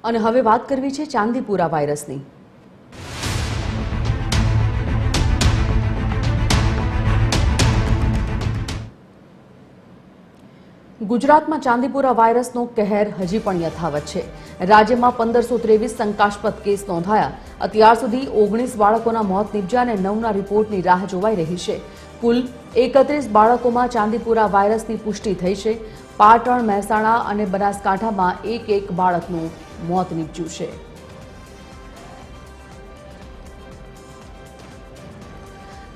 અને હવે વાત કરવી છે ચાંદીપુરા વાયરસની। ગુજરાતમાં ચાંદીપુરા વાયરસનો કહેર હજી પણ યથાવત છે। રાજ્યમાં 1523 શંકાસ્પદ કેસ નોંધાયા। અત્યાર સુધી 19 બાળકોના મોત નીપજ્યા અને 9ના રિપોર્ટની રાહ જોવાઈ રહી છે। કુલ 31 બાળકોમાં ચાંદીપુરા વાયરસની પુષ્ટિ થઈ છે। પાટણ, મહેસાણા અને બનાસકાંઠામાં એક બાળકનું મોત નીપજ્યું છે।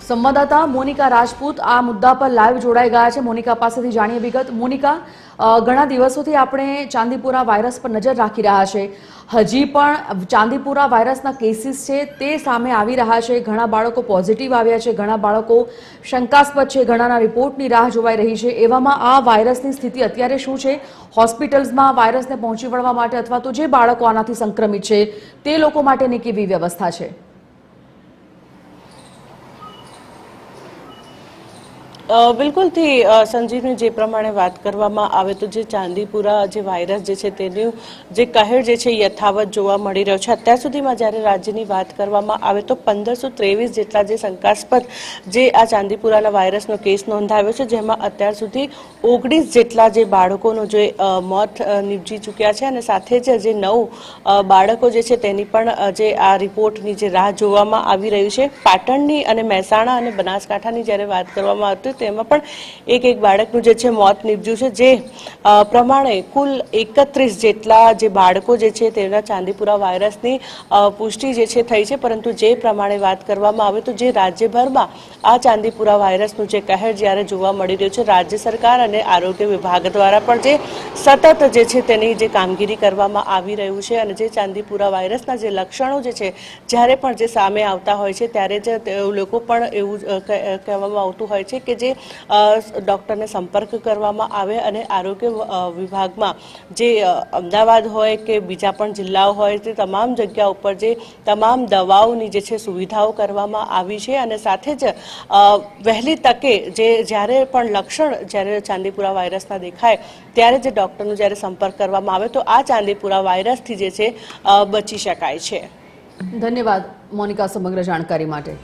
संवाददाता मोनिका राजपूत आ मुद्दा पर लाइव जोड़ाई गया है। मोनिका पासेथी जाणीए विगत। मोनिका, घणा दिवसोथी आपणे चांदीपुरा वायरस पर नजर राखी रह्या छे। हजी पण चांदीपुरा वायरसना केसीस छे ते सामे आवी रह्या छे। घणा बाळको पॉझिटिव आव्या छे, घणा बाळको शंकास्पद छे, घणाना रिपोर्टनी राह जोवाई रही छे। एवामां आ वायरसनी स्थिति अत्यारे शुं छे? होस्पिटल्समां वायरसने पहोंची वळवा माटे अथवा तो जे बाळको आनाथी संक्रमित छे ते लोको माटेनी केवी व्यवस्था छे? बिल्कुल थी संजीवनी जे प्रमाणे बात करवामां आवे तो जे चांदीपुरा जे वायरस जे छे तेनुं जे कहर जे छे यथावत जोवा मळी रह्यो छे। अत्यार सुधीमां ज्यारे राज्यनी बात करवामां आवे तो 1523 जेटला जे शंकास्पद जे आ चांदीपुराना वायरसनो केस नोंधाव्यो छे, जेमां अत्यार सुधी 19 जेटला जे बाळकोनो जे मोत निपजी चूक्या छे अने साथे ज जे 9 बाळको जे छे तेनी पण जे आ रिपोर्टनी जे राह जोवामां आवी रही छे। पाटणनी अने महेसाणा अने बनासकांठानी ज्यारे बात करवामां आवती तेमां पण एक बाळकनुं जे छे मोत निपज्युं छे। जे प्रमाणे कुल 31 जेटला जे बाळको जे छे तेना चांदीपुरा वायरसनी पुष्टि जे छे थई छे। परंतु जे प्रमाणे बात करवामां आवे तो जे राज्यभरमां आ चांदीपुरा वायरसनुं जे कहर ज्यारे जोवा मळी रह्युं छे, राज्य सरकार अने आरोग्य विभाग द्वारा पण जे सतत जे छे तेनी जे कामगीरी करवामां आवी रह्युं छे अने जे चांदीपुरा वायरसना जे लक्षणो जे छे ज्यारे पण जे सामे आवता होय छे त्यारे ज लोको पण एवुं कहेवामां आवतुं होय छे के जे डॉक्टर ने संपर्क करवामां आवे अने आरोग्य विभागमां जे अमदावाद होय के बीजा पण जिल्लाओ होय ते तमाम जग्याओ पर जे तमाम दवाओनी जे छे सुविधाओ करवामां आवी छे अने साथे ज वहेली तके जे ज्यारे पण लक्षण ज्यारे चांदीपुरा वायरसना देखाय त्यारे जे डॉक्टरनो ज्यारे संपर्क करवामां आवे तो आ चांदीपुरा वायरसथी जे छे बची शकाय छे। धन्यवाद मोनिका समग्र जानकारी माटे।